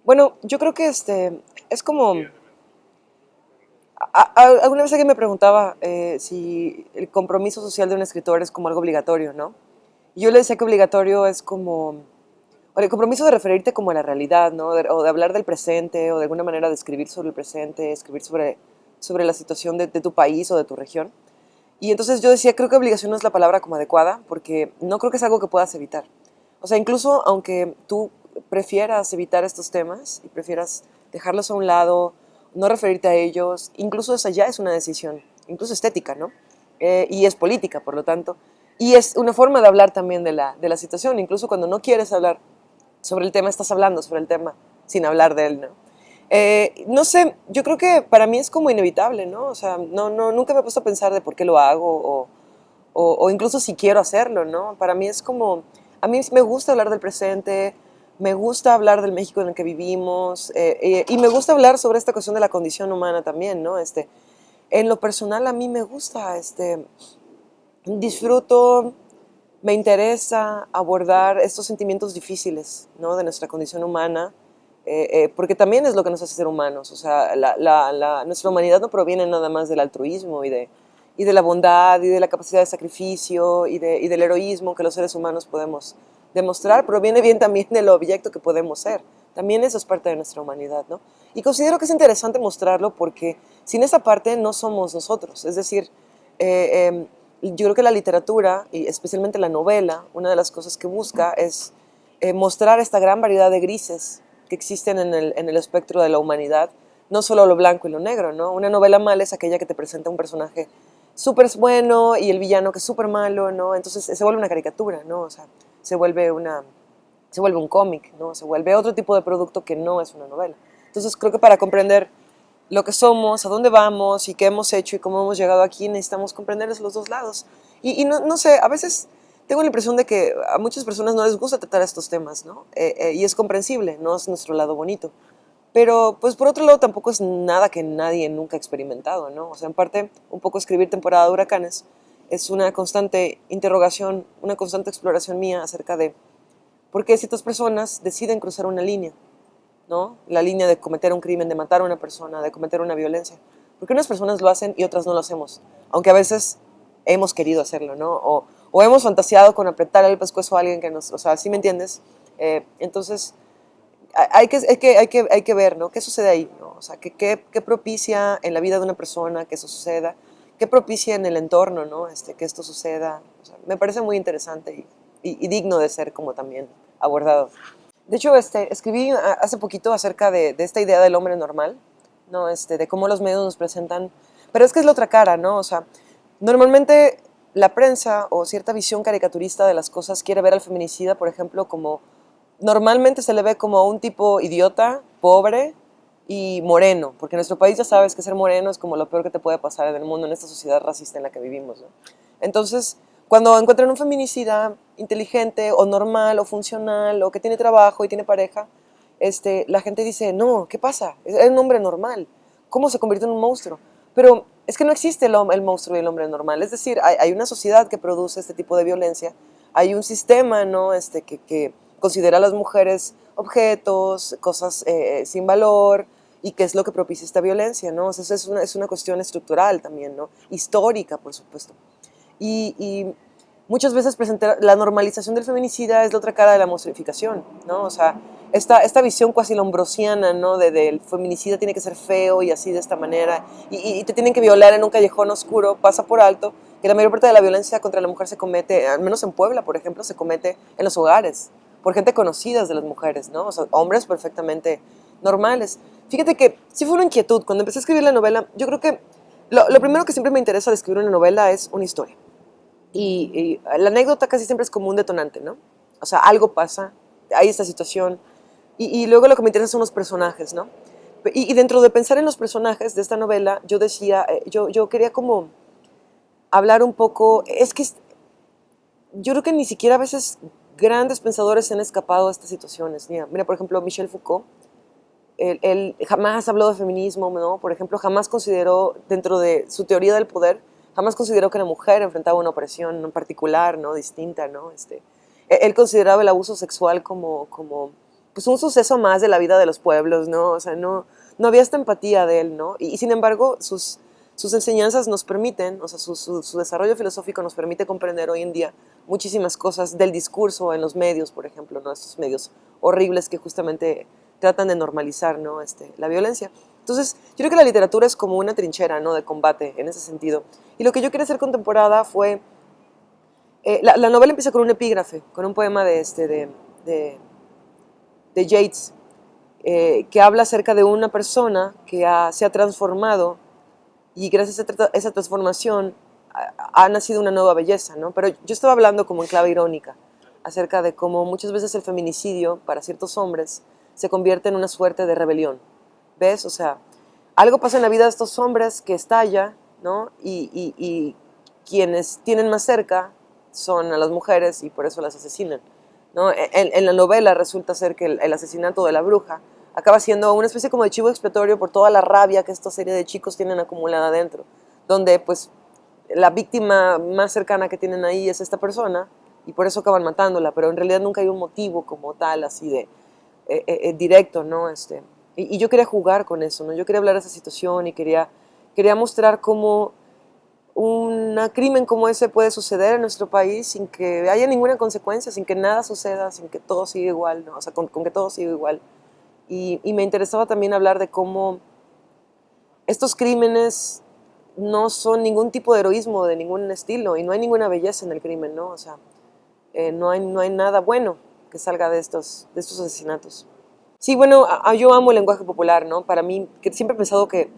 Bueno, yo creo que es como... alguna vez alguien me preguntaba si el compromiso social de un escritor es como algo obligatorio, ¿no? Y yo le decía que obligatorio es como... o el compromiso de referirte como a la realidad, ¿no? O de hablar del presente, o de alguna manera de escribir sobre el presente, escribir sobre la situación de tu país o de tu región. Y entonces yo decía, creo que obligación no es la palabra como adecuada, porque no creo que es algo que puedas evitar. O sea, incluso aunque tú prefieras evitar estos temas y prefieras dejarlos a un lado, no referirte a ellos, incluso esa ya es una decisión, incluso estética, ¿no? Y es política, por lo tanto. Y es una forma de hablar también de la situación, incluso cuando no quieres hablar sobre el tema, estás hablando sobre el tema sin hablar de él, ¿no? No sé, yo creo que para mí es como inevitable, ¿no? O sea, nunca me he puesto a pensar de por qué lo hago o incluso si quiero hacerlo, ¿no? Para mí es como, a mí me gusta hablar del presente, me gusta hablar del México en el que vivimos y me gusta hablar sobre esta cuestión de la condición humana también, ¿no? En lo personal a mí me gusta, disfruto, me interesa abordar estos sentimientos difíciles, ¿no? De nuestra condición humana, porque también es lo que nos hace ser humanos. O sea, nuestra humanidad no proviene nada más del altruismo y de la bondad y de la capacidad de sacrificio y del heroísmo que los seres humanos podemos demostrar, proviene bien también del objeto que podemos ser. También eso es parte de nuestra humanidad, ¿no? Y considero que es interesante mostrarlo porque sin esa parte no somos nosotros. Es decir, eh, yo creo que la literatura, y especialmente la novela, una de las cosas que busca es mostrar esta gran variedad de grises que existen en el espectro de la humanidad, no solo lo blanco y lo negro, ¿no? Una novela mala es aquella que te presenta un personaje súper bueno y el villano que es súper malo, ¿no? Entonces se vuelve una caricatura, ¿no? O sea, se vuelve un cómic, ¿no? Se vuelve otro tipo de producto que no es una novela. Entonces creo que para comprender lo que somos, a dónde vamos y qué hemos hecho y cómo hemos llegado aquí, necesitamos comprender los dos lados. Y no sé, a veces tengo la impresión de que a muchas personas no les gusta tratar estos temas, ¿no? Y es comprensible, no es nuestro lado bonito. Pero, pues, por otro lado, tampoco es nada que nadie nunca ha experimentado, ¿no? O sea, en parte, un poco escribir Temporada de Huracanes es una constante interrogación, una constante exploración mía acerca de por qué ciertas personas deciden cruzar una línea, ¿no? La línea de cometer un crimen, de matar a una persona, de cometer una violencia. Porque unas personas lo hacen y otras no lo hacemos. Aunque a veces hemos querido hacerlo, ¿no? O hemos fantaseado con apretar el pescuezo a alguien que nos... O sea, ¿sí me entiendes? Entonces, hay que ver, ¿no? ¿Qué sucede ahí? ¿No? O sea, ¿qué propicia en la vida de una persona que eso suceda? ¿Qué propicia en el entorno, ¿no? Que esto suceda. O sea, me parece muy interesante y digno de ser como también abordado. De hecho, escribí hace poquito acerca de esta idea del hombre normal, ¿no? De cómo los medios nos presentan, pero es que es la otra cara, ¿no? O sea, normalmente la prensa o cierta visión caricaturista de las cosas quiere ver al feminicida, por ejemplo, como normalmente se le ve como un tipo idiota, pobre y moreno, porque en nuestro país ya sabes que ser moreno es como lo peor que te puede pasar en el mundo, en esta sociedad racista en la que vivimos, ¿no? Entonces, cuando encuentran un feminicida inteligente o normal o funcional o que tiene trabajo y tiene pareja, la gente dice, no, ¿qué pasa? Es un hombre normal. ¿Cómo se convirtió en un monstruo? Pero es que no existe el monstruo y el hombre normal. Es decir, hay una sociedad que produce este tipo de violencia, hay un sistema, ¿no? Que considera a las mujeres objetos, cosas sin valor, y qué es lo que propicia esta violencia, ¿no? O sea, eso es una cuestión estructural también, ¿no? Histórica, por supuesto. Y muchas veces presentar la normalización del feminicida es la otra cara de la monstrificación, ¿no? O sea, esta visión cuasi lombrosiana, ¿no? El feminicida tiene que ser feo y así de esta manera, y te tienen que violar en un callejón oscuro, pasa por alto que la mayor parte de la violencia contra la mujer se comete, al menos en Puebla, por ejemplo, se comete en los hogares, por gente conocida de las mujeres, ¿no? O sea, hombres perfectamente normales. Fíjate que sí fue una inquietud. Cuando empecé a escribir la novela, yo creo que lo primero que siempre me interesa de escribir una novela es una historia. Y la anécdota casi siempre es como un detonante, ¿no? O sea, algo pasa, hay esta situación, y luego lo que me interesa son los personajes, ¿no? Y dentro de pensar en los personajes de esta novela, yo decía, yo quería como hablar un poco, yo creo que ni siquiera a veces grandes pensadores se han escapado de estas situaciones. Mira, por ejemplo, Michel Foucault, él jamás habló de feminismo, ¿no? Por ejemplo, jamás consideró, dentro de su teoría del poder, jamás consideró que la mujer enfrentaba una opresión en particular, ¿no? Distinta, ¿no? Él consideraba el abuso sexual como pues un suceso más de la vida de los pueblos, ¿no? O sea, no había esta empatía de él, ¿no? Y sin embargo, sus enseñanzas nos permiten, o sea, su desarrollo filosófico nos permite comprender hoy en día muchísimas cosas del discurso en los medios, por ejemplo, ¿no? Estos medios horribles que justamente tratan de normalizar, ¿no? La violencia. Entonces, yo creo que la literatura es como una trinchera, ¿no? De combate en ese sentido. Y lo que yo quería hacer con temporada fue... la novela empieza con un epígrafe, con un poema de Yeats, que habla acerca de una persona que se ha transformado y gracias a esa transformación ha nacido una nueva belleza, ¿no? Pero yo estaba hablando como en clave irónica acerca de cómo muchas veces el feminicidio para ciertos hombres se convierte en una suerte de rebelión, ¿ves? O sea, algo pasa en la vida de estos hombres que estalla, ¿no? Y quienes tienen más cerca son a las mujeres y por eso las asesinan, ¿no? En la novela resulta ser que el asesinato de la bruja acaba siendo una especie como de chivo expiatorio por toda la rabia que esta serie de chicos tienen acumulada dentro, donde pues la víctima más cercana que tienen ahí es esta persona y por eso acaban matándola, pero en realidad nunca hay un motivo como tal, así de directo, ¿no? Y yo quería jugar con eso, ¿no? Yo quería hablar de esa situación y quería mostrar cómo un crimen como ese puede suceder en nuestro país sin que haya ninguna consecuencia, sin que nada suceda, sin que todo siga igual, ¿no? O sea, con que todo siga igual. Y me interesaba también hablar de cómo estos crímenes no son ningún tipo de heroísmo de ningún estilo y no hay ninguna belleza en el crimen, ¿no? O sea, no hay nada bueno que salga de estos asesinatos. Sí, bueno, yo amo el lenguaje popular, ¿no? Para mí, que siempre he pensado que,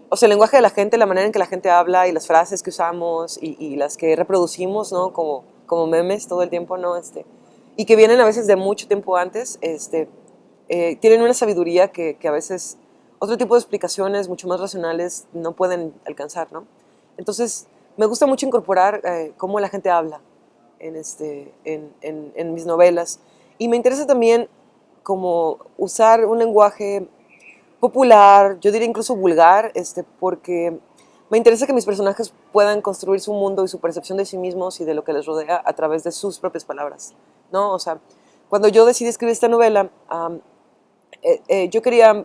o sea, el lenguaje de la gente, la manera en que la gente habla y las frases que usamos y las que reproducimos, ¿no? Como memes todo el tiempo, ¿no? Y que vienen a veces de mucho tiempo antes, tienen una sabiduría que a veces otro tipo de explicaciones mucho más racionales no pueden alcanzar, ¿no? Entonces, me gusta mucho incorporar cómo la gente habla en mis novelas. Y me interesa también como usar un lenguaje popular, yo diría incluso vulgar, porque me interesa que mis personajes puedan construir su mundo y su percepción de sí mismos y de lo que les rodea a través de sus propias palabras, ¿no? O sea, cuando yo decidí escribir esta novela, yo quería...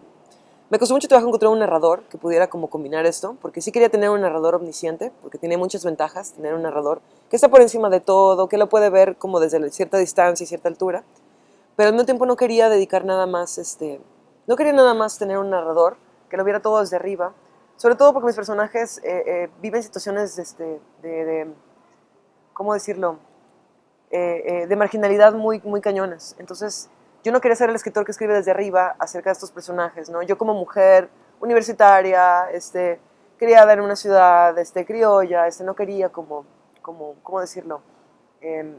Me costó mucho trabajo encontrar un narrador que pudiera como combinar esto, porque sí quería tener un narrador omnisciente, porque tiene muchas ventajas tener un narrador que está por encima de todo, que lo puede ver como desde cierta distancia y cierta altura, pero al mismo tiempo no quería dedicar nada más, no quería nada más tener un narrador que lo viera todo desde arriba, sobre todo porque mis personajes viven situaciones ¿cómo decirlo?, de marginalidad muy, muy cañonas. Entonces, yo no quería ser el escritor que escribe desde arriba acerca de estos personajes, ¿no? Yo como mujer universitaria, quería ver una ciudad criolla, no quería ¿cómo decirlo?, eh,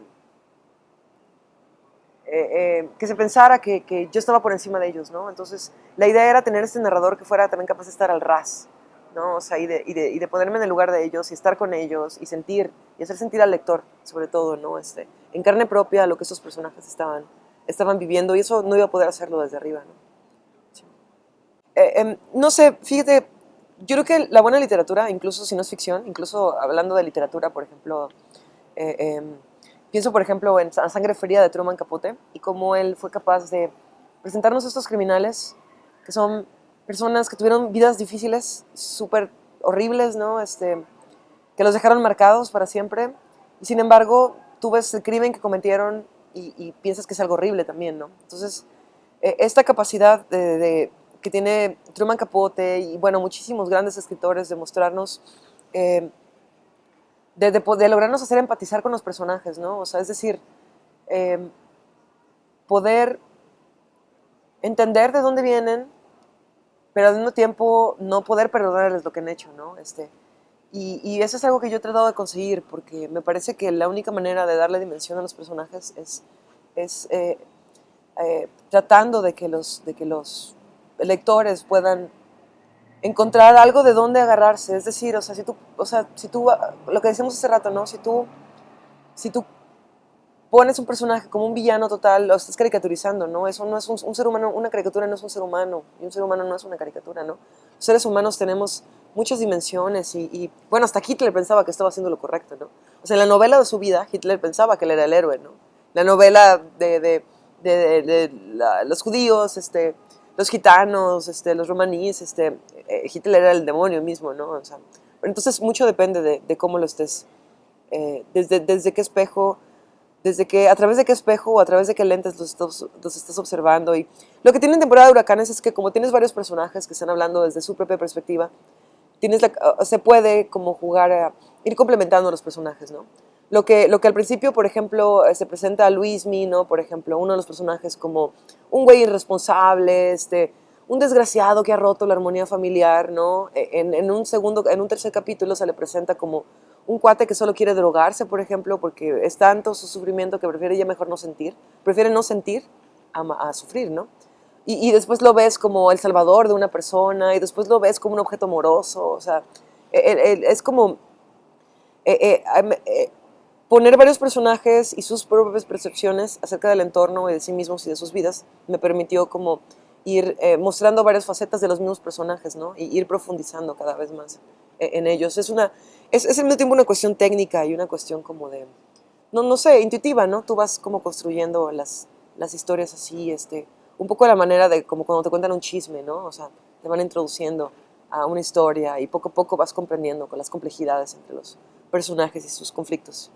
que se pensara que yo estaba por encima de ellos, ¿no? Entonces, la idea era tener este narrador que fuera también capaz de estar al ras, ¿no? O sea, y de ponerme en el lugar de ellos y estar con ellos y sentir, y hacer sentir al lector, sobre todo, ¿no? En carne propia lo que esos personajes estaban viviendo, y eso no iba a poder hacerlo desde arriba, ¿no? Sí. No sé, fíjate, yo creo que la buena literatura, incluso si no es ficción, incluso hablando de literatura, por ejemplo, eh, em, pienso, por ejemplo, en Sangre Fría de Truman Capote y cómo él fue capaz de presentarnos a estos criminales que son personas que tuvieron vidas difíciles, súper horribles, ¿no? Que los dejaron marcados para siempre. Y sin embargo, tú ves el crimen que cometieron y piensas que es algo horrible también, ¿no? Entonces, esta capacidad que tiene Truman Capote y, bueno, muchísimos grandes escritores de mostrarnos... de lograrnos hacer empatizar con los personajes, ¿no? O sea, es decir, eh, poder entender de dónde vienen, pero al mismo tiempo no poder perdonarles lo que han hecho, ¿no? Y eso es algo que yo he tratado de conseguir, porque me parece que la única manera de darle dimensión a los personajes es tratando de que los lectores puedan encontrar algo de dónde agarrarse. Es decir, o sea, si tú lo que decíamos hace rato, ¿no? Si tú pones un personaje como un villano total, lo estás caricaturizando, ¿no? Eso no es un ser humano, una caricatura no es un ser humano, y un ser humano no es una caricatura, ¿no? Los seres humanos tenemos muchas dimensiones bueno, hasta Hitler pensaba que estaba haciendo lo correcto, ¿no? O sea, en la novela de su vida, Hitler pensaba que él era el héroe, ¿no? La novela los judíos, los gitanos, los romaníes, Hitler era el demonio mismo, ¿no? O sea, pero entonces mucho depende de cómo lo estés, desde qué espejo, a través de qué espejo o a través de qué lentes los estás observando. Y lo que tiene en temporada de huracanes es que como tienes varios personajes que están hablando desde su propia perspectiva, se puede como jugar a ir complementando a los personajes, ¿no? Lo que al principio, por ejemplo, se presenta a Luismi, ¿no? Por ejemplo, uno de los personajes como un güey irresponsable, un desgraciado que ha roto la armonía familiar, ¿no? En un tercer capítulo se le presenta como un cuate que solo quiere drogarse, por ejemplo, porque es tanto su sufrimiento que prefiere ya mejor no sentir, prefiere no sentir a sufrir, ¿no? Y después lo ves como el salvador de una persona, y después lo ves como un objeto amoroso, o sea, es como poner varios personajes y sus propias percepciones acerca del entorno y de sí mismos y de sus vidas me permitió como ir mostrando varias facetas de los mismos personajes, ¿no? Y ir profundizando cada vez más en ellos. Es al mismo tiempo una cuestión técnica y una cuestión como de, no sé, intuitiva, ¿no? Tú vas como construyendo las historias así, un poco a la manera de como cuando te cuentan un chisme, ¿no? O sea, te van introduciendo a una historia y poco a poco vas comprendiendo con las complejidades entre los personajes y sus conflictos.